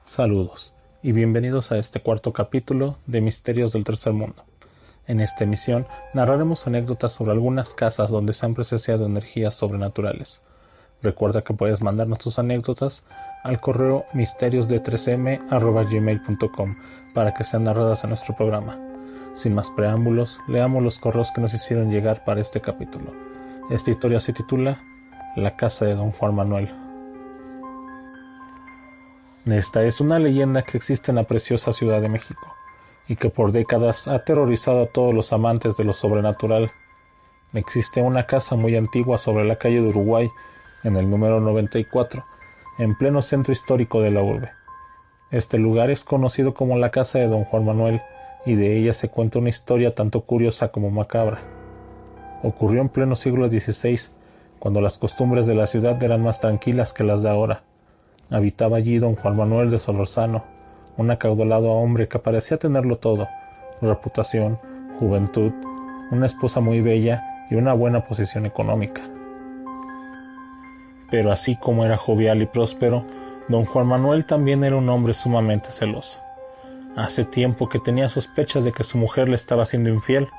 Saludos y bienvenidos a este cuarto capítulo de Misterios del Tercer Mundo. En esta emisión narraremos anécdotas sobre algunas casas donde se han presenciado energías sobrenaturales. Recuerda que puedes mandarnos tus anécdotas al correo misteriosde3m@gmail.com para que sean narradas en nuestro programa. Sin más preámbulos, leamos los correos que nos hicieron llegar para este capítulo. Esta historia se titula La casa de Don Juan Manuel. Esta es una leyenda que existe en la preciosa Ciudad de México y que por décadas ha aterrorizado a todos los amantes de lo sobrenatural. Existe una casa muy antigua sobre la calle de Uruguay, en el número 94, en pleno centro histórico de la urbe. Este lugar es conocido como la casa de Don Juan Manuel y de ella se cuenta una historia tanto curiosa como macabra. Ocurrió en pleno siglo XVI, cuando las costumbres de la ciudad eran más tranquilas que las de ahora. Habitaba allí don Juan Manuel de Solorzano, un acaudalado hombre que parecía tenerlo todo: reputación, juventud, una esposa muy bella y una buena posición económica. Pero así como era jovial y próspero, don Juan Manuel también era un hombre sumamente celoso. Hace tiempo que tenía sospechas de que su mujer le estaba siendo infiel.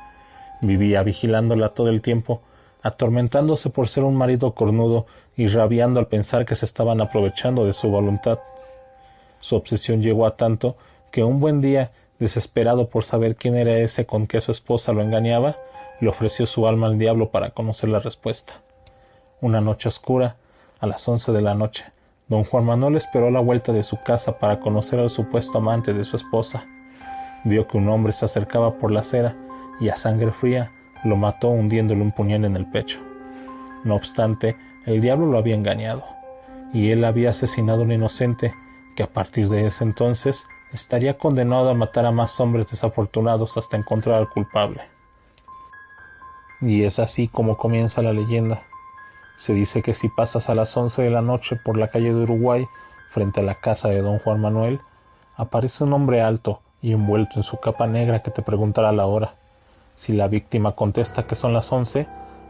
Vivía vigilándola todo el tiempo, atormentándose por ser un marido cornudo y rabiando al pensar que se estaban aprovechando de su voluntad. Su obsesión llegó a tanto que un buen día, desesperado por saber quién era ese con que su esposa lo engañaba, le ofreció su alma al diablo para conocer la respuesta. Una noche oscura, a las 11 de la noche, don Juan Manuel esperó a la vuelta de su casa para conocer al supuesto amante de su esposa. Vio que un hombre se acercaba por la acera y a sangre fría lo mató hundiéndole un puñal en el pecho. No obstante, el diablo lo había engañado, y él había asesinado a un inocente que a partir de ese entonces estaría condenado a matar a más hombres desafortunados hasta encontrar al culpable. Y es así como comienza la leyenda. Se dice que si pasas a las 11 de la noche por la calle de Uruguay, frente a la casa de don Juan Manuel, aparece un hombre alto y envuelto en su capa negra que te preguntará la hora. Si la víctima contesta que son las 11,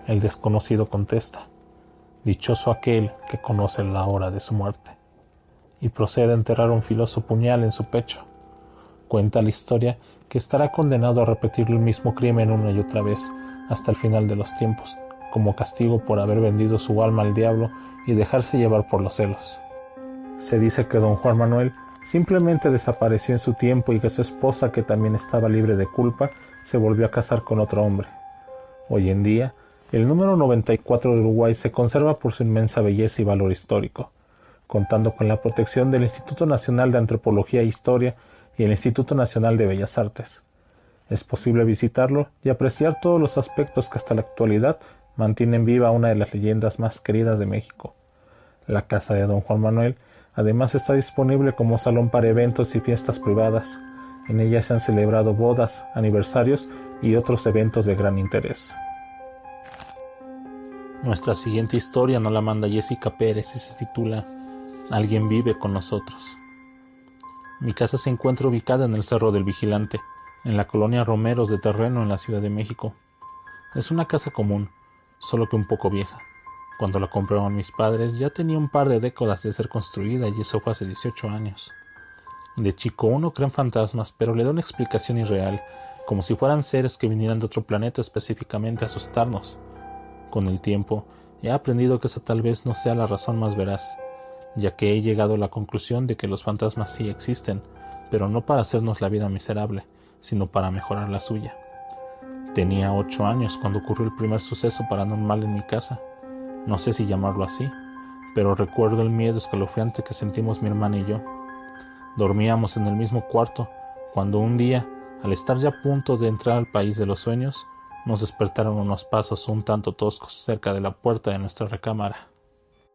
el desconocido contesta: dichoso aquel que conoce la hora de su muerte, y procede a enterrar un filoso puñal en su pecho. Cuenta la historia que estará condenado a repetir el mismo crimen una y otra vez hasta el final de los tiempos, como castigo por haber vendido su alma al diablo y dejarse llevar por los celos. Se dice que don Juan Manuel simplemente desapareció en su tiempo y que su esposa, que también estaba libre de culpa, se volvió a casar con otro hombre. Hoy en día, el número 94 de Uruguay se conserva por su inmensa belleza y valor histórico, contando con la protección del Instituto Nacional de Antropología e Historia y el Instituto Nacional de Bellas Artes. Es posible visitarlo y apreciar todos los aspectos que hasta la actualidad mantienen viva una de las leyendas más queridas de México. La casa de don Juan Manuel además está disponible como salón para eventos y fiestas privadas. En ella se han celebrado bodas, aniversarios y otros eventos de gran interés. Nuestra siguiente historia nos la manda Jessica Pérez y se titula Alguien vive con nosotros. Mi casa se encuentra ubicada en el Cerro del Vigilante, en la colonia Romeros de Terreno, en la Ciudad de México. Es una casa común, solo que un poco vieja. Cuando la compraron mis padres ya tenía un par de décadas de ser construida y eso fue hace 18 años. De chico uno cree en fantasmas, pero le da una explicación irreal, como si fueran seres que vinieran de otro planeta específicamente a asustarnos. Con el tiempo he aprendido que esa tal vez no sea la razón más veraz, ya que he llegado a la conclusión de que los fantasmas sí existen, pero no para hacernos la vida miserable, sino para mejorar la suya. Tenía 8 años cuando ocurrió el primer suceso paranormal en mi casa. No sé si llamarlo así, pero recuerdo el miedo escalofriante que sentimos mi hermana y yo. Dormíamos en el mismo cuarto, cuando un día, al estar ya a punto de entrar al país de los sueños, nos despertaron unos pasos un tanto toscos cerca de la puerta de nuestra recámara.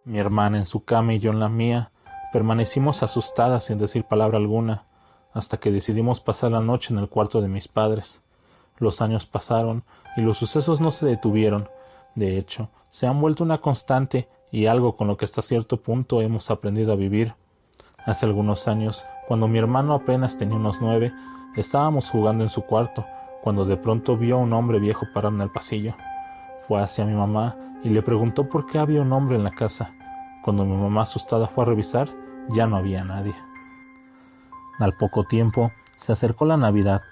Mi hermana en su cama y yo en la mía, permanecimos asustadas sin decir palabra alguna, hasta que decidimos pasar la noche en el cuarto de mis padres. Los años pasaron y los sucesos no se detuvieron. De hecho, se han vuelto una constante y algo con lo que hasta cierto punto hemos aprendido a vivir. Hace algunos años, cuando mi hermano apenas tenía unos 9, estábamos jugando en su cuarto, cuando de pronto vio a un hombre viejo parado en el pasillo. Fue hacia mi mamá y le preguntó por qué había un hombre en la casa. Cuando mi mamá asustada fue a revisar, ya no había nadie. Al poco tiempo se acercó la Navidad.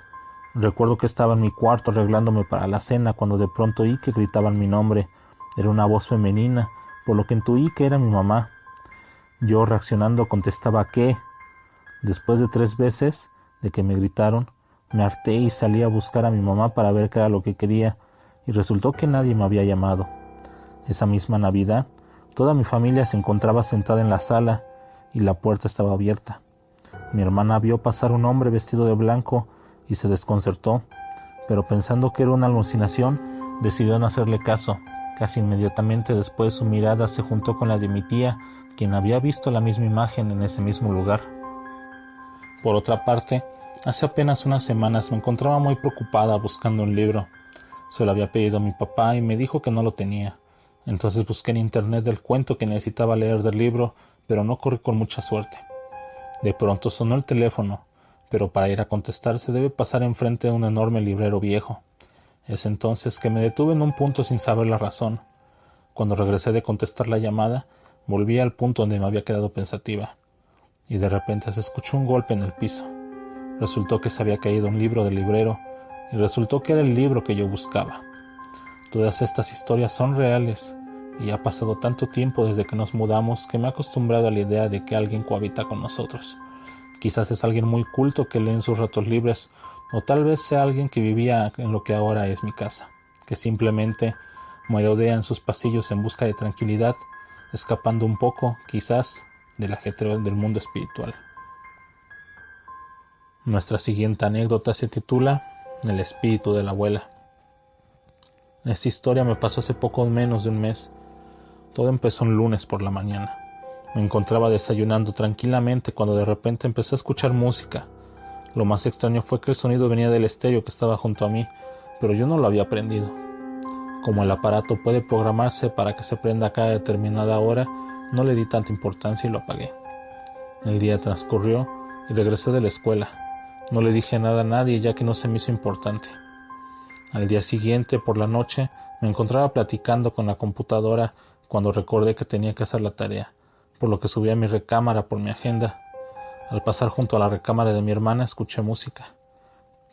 Recuerdo que estaba en mi cuarto arreglándome para la cena cuando de pronto oí que gritaban mi nombre. Era una voz femenina, por lo que intuí que era mi mamá. Yo, reaccionando, contestaba ¿qué? Después de 3 veces de que me gritaron, me harté y salí a buscar a mi mamá para ver qué era lo que quería, y resultó que nadie me había llamado. Esa misma Navidad, toda mi familia se encontraba sentada en la sala y la puerta estaba abierta. Mi hermana vio pasar un hombre vestido de blanco y se desconcertó, pero pensando que era una alucinación, decidió no hacerle caso. Casi inmediatamente después su mirada se juntó con la de mi tía, quien había visto la misma imagen en ese mismo lugar. Por otra parte, hace apenas unas semanas me encontraba muy preocupada buscando un libro. Se lo había pedido a mi papá y me dijo que no lo tenía. Entonces busqué en internet el cuento que necesitaba leer del libro, pero no corrí con mucha suerte. De pronto sonó el teléfono, pero para ir a contestar se debe pasar enfrente de un enorme librero viejo. Es entonces que me detuve en un punto sin saber la razón. Cuando regresé de contestar la llamada, volví al punto donde me había quedado pensativa, y de repente se escuchó un golpe en el piso. Resultó que se había caído un libro del librero, y resultó que era el libro que yo buscaba. Todas estas historias son reales, y ha pasado tanto tiempo desde que nos mudamos que me he acostumbrado a la idea de que alguien cohabita con nosotros. Quizás es alguien muy culto que lee en sus ratos libres, o tal vez sea alguien que vivía en lo que ahora es mi casa, que simplemente merodea en sus pasillos en busca de tranquilidad, escapando un poco, quizás, del ajetreo del mundo espiritual. Nuestra siguiente anécdota se titula El espíritu de la abuela. Esta historia me pasó hace poco menos de un mes. Todo empezó un lunes por la mañana. Me encontraba desayunando tranquilamente cuando de repente empecé a escuchar música. Lo más extraño fue que el sonido venía del estéreo que estaba junto a mí, pero yo no lo había prendido. Como el aparato puede programarse para que se prenda a cada determinada hora, no le di tanta importancia y lo apagué. El día transcurrió y regresé de la escuela. No le dije nada a nadie ya que no se me hizo importante. Al día siguiente, por la noche, me encontraba platicando con la computadora cuando recordé que tenía que hacer la tarea, por lo que subí a mi recámara por mi agenda. Al pasar junto a la recámara de mi hermana escuché música.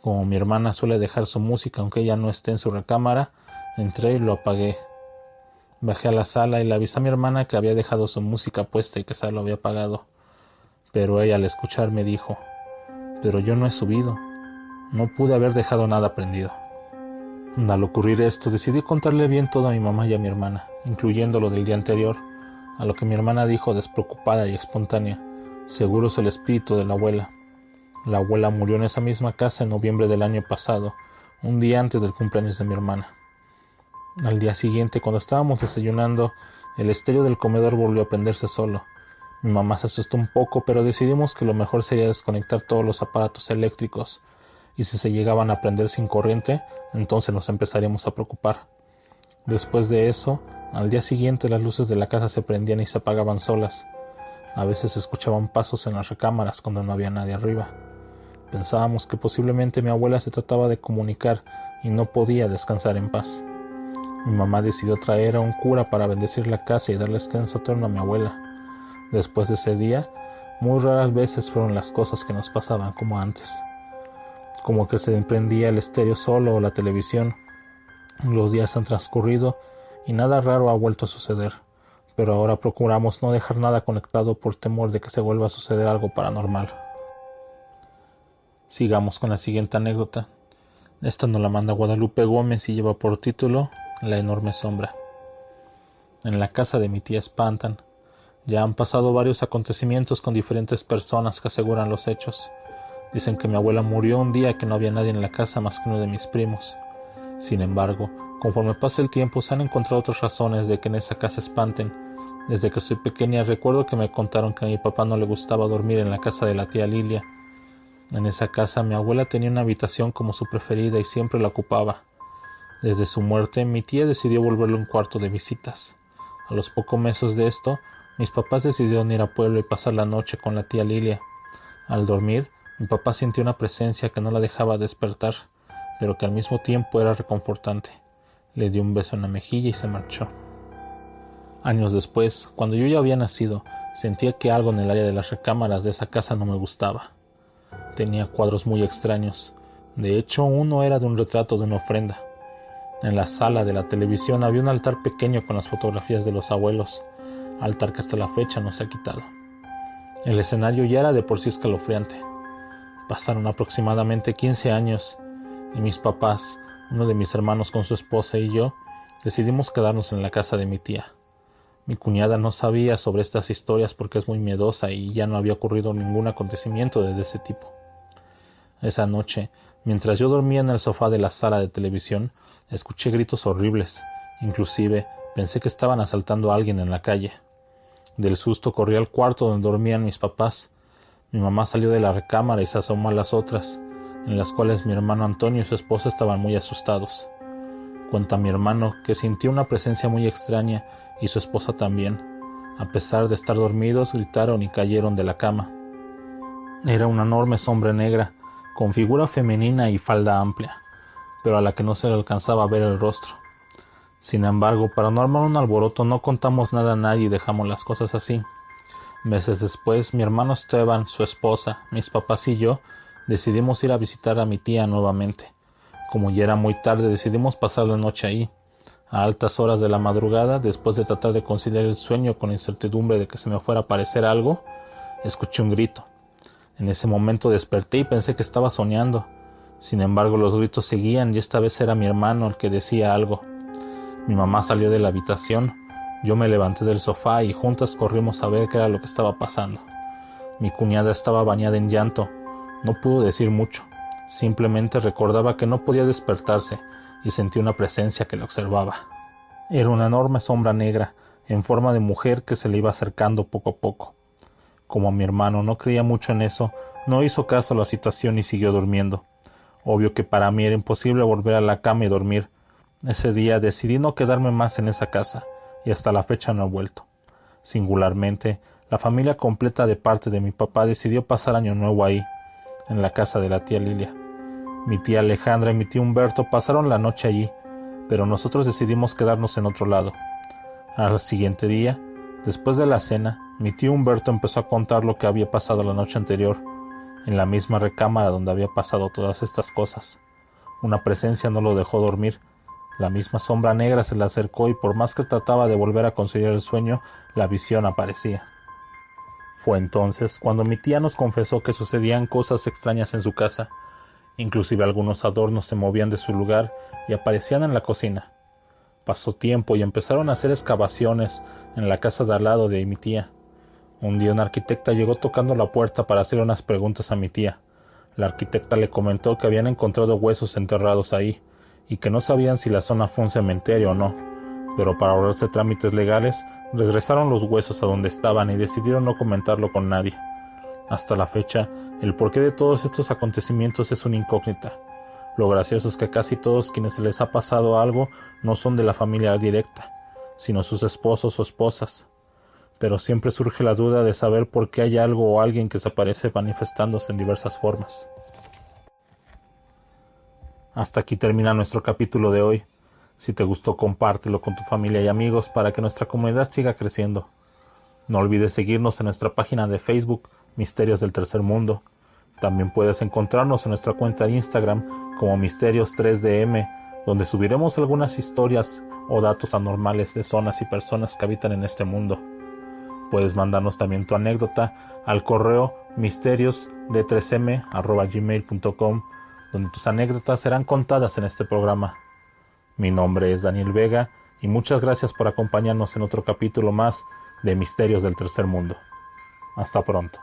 Como mi hermana suele dejar su música aunque ella no esté en su recámara, entré y lo apagué. Bajé a la sala y le avisé a mi hermana que había dejado su música puesta y que se lo había apagado. Pero ella al escuchar me dijo, «Pero yo no he subido. No pude haber dejado nada prendido». Al ocurrir esto, decidí contarle bien todo a mi mamá y a mi hermana, incluyendo lo del día anterior, a lo que mi hermana dijo despreocupada y espontánea, «Seguro es el espíritu de la abuela». La abuela murió en esa misma casa en noviembre del año pasado, un día antes del cumpleaños de mi hermana. Al día siguiente, cuando estábamos desayunando, el estéreo del comedor volvió a prenderse solo. Mi mamá se asustó un poco, pero decidimos que lo mejor sería desconectar todos los aparatos eléctricos, y si se llegaban a prender sin corriente, entonces nos empezaríamos a preocupar. Después de eso, al día siguiente las luces de la casa se prendían y se apagaban solas. A veces se escuchaban pasos en las recámaras cuando no había nadie arriba. Pensábamos que posiblemente mi abuela se trataba de comunicar y no podía descansar en paz. Mi mamá decidió traer a un cura para bendecir la casa y darle descanso eterno a mi abuela. Después de ese día, muy raras veces fueron las cosas que nos pasaban como antes. Como que se prendía el estéreo solo o la televisión. Los días han transcurrido y nada raro ha vuelto a suceder, pero ahora procuramos no dejar nada conectado por temor de que se vuelva a suceder algo paranormal. Sigamos con la siguiente anécdota. Esta nos la manda Guadalupe Gómez y lleva por título La enorme sombra. En la casa de mi tía espantan. Ya han pasado varios acontecimientos con diferentes personas que aseguran los hechos. Dicen que mi abuela murió un día que no había nadie en la casa más que uno de mis primos. Sin embargo, conforme pasa el tiempo se han encontrado otras razones de que en esa casa espanten. Desde que soy pequeña recuerdo que me contaron que a mi papá no le gustaba dormir en la casa de la tía Lilia. En esa casa mi abuela tenía una habitación como su preferida y siempre la ocupaba. Desde su muerte mi tía decidió volverlo un cuarto de visitas. A los pocos meses de esto, mis papás decidieron ir a pueblo y pasar la noche con la tía Lilia. Al dormir, mi papá sintió una presencia que no la dejaba despertar, pero que al mismo tiempo era reconfortante. Le dio un beso en la mejilla y se marchó. Años después, cuando yo ya había nacido, sentía que algo en el área de las recámaras de esa casa no me gustaba. Tenía cuadros muy extraños. De hecho, uno era de un retrato de una ofrenda. En la sala de la televisión había un altar pequeño con las fotografías de los abuelos, altar que hasta la fecha no se ha quitado. El escenario ya era de por sí escalofriante. Pasaron aproximadamente 15 años y mis papás, uno de mis hermanos con su esposa y yo, decidimos quedarnos en la casa de mi tía. Mi cuñada no sabía sobre estas historias porque es muy miedosa y ya no había ocurrido ningún acontecimiento de ese tipo. Esa noche, mientras yo dormía en el sofá de la sala de televisión, escuché gritos horribles. Inclusive pensé que estaban asaltando a alguien en la calle. Del susto corrí al cuarto donde dormían mis papás. Mi mamá salió de la recámara y se asomó a las otras, en las cuales mi hermano Antonio y su esposa estaban muy asustados. Cuenta mi hermano que sintió una presencia muy extraña y su esposa también. A pesar de estar dormidos, gritaron y cayeron de la cama. Era una enorme sombra negra, con figura femenina y falda amplia, pero a la que no se le alcanzaba a ver el rostro. Sin embargo, para no armar un alboroto no contamos nada a nadie y dejamos las cosas así. Meses después, mi hermano Esteban, su esposa, mis papás y yo decidimos ir a visitar a mi tía nuevamente. Como ya era muy tarde, decidimos pasar la noche ahí. A altas horas de la madrugada, después de tratar de conciliar el sueño con la incertidumbre de que se me fuera a aparecer algo, escuché un grito. En ese momento desperté y pensé que estaba soñando. Sin embargo, los gritos seguían y esta vez era mi hermano el que decía algo. Mi mamá salió de la habitación, yo me levanté del sofá y juntas corrimos a ver qué era lo que estaba pasando. Mi cuñada estaba bañada en llanto. No pudo decir mucho. Simplemente recordaba que no podía despertarse y sentí una presencia que la observaba. Era una enorme sombra negra, en forma de mujer que se le iba acercando poco a poco. Como mi hermano no creía mucho en eso, no hizo caso a la situación y siguió durmiendo. Obvio que para mí era imposible volver a la cama y dormir. Ese día decidí no quedarme más en esa casa, y hasta la fecha no he vuelto. Singularmente, la familia completa de parte de mi papá decidió pasar Año Nuevo ahí, en la casa de la tía Lilia. Mi tía Alejandra y mi tío Humberto pasaron la noche allí, pero nosotros decidimos quedarnos en otro lado. Al siguiente día, después de la cena, mi tío Humberto empezó a contar lo que había pasado la noche anterior, en la misma recámara donde había pasado todas estas cosas. Una presencia no lo dejó dormir. La misma sombra negra se le acercó y por más que trataba de volver a conciliar el sueño, la visión aparecía. Fue entonces cuando mi tía nos confesó que sucedían cosas extrañas en su casa. Inclusive algunos adornos se movían de su lugar y aparecían en la cocina. Pasó tiempo y empezaron a hacer excavaciones en la casa de al lado de mi tía. Un día una arquitecta llegó tocando la puerta para hacer unas preguntas a mi tía. La arquitecta le comentó que habían encontrado huesos enterrados ahí y que no sabían si la zona fue un cementerio o no, pero para ahorrarse trámites legales, regresaron los huesos a donde estaban y decidieron no comentarlo con nadie. Hasta la fecha, el porqué de todos estos acontecimientos es una incógnita. Lo gracioso es que casi todos quienes se les ha pasado algo no son de la familia directa, sino sus esposos o esposas. Pero siempre surge la duda de saber por qué hay algo o alguien que se aparece manifestándose en diversas formas. Hasta aquí termina nuestro capítulo de hoy. Si te gustó, compártelo con tu familia y amigos para que nuestra comunidad siga creciendo. No olvides seguirnos en nuestra página de Facebook, Misterios del Tercer Mundo. También puedes encontrarnos en nuestra cuenta de Instagram como Misterios3DM, donde subiremos algunas historias o datos anormales de zonas y personas que habitan en este mundo. Puedes mandarnos también tu anécdota al correo misteriosd3m@gmail.com, donde tus anécdotas serán contadas en este programa. Mi nombre es Daniel Vega y muchas gracias por acompañarnos en otro capítulo más de Misterios del Tercer Mundo. Hasta pronto.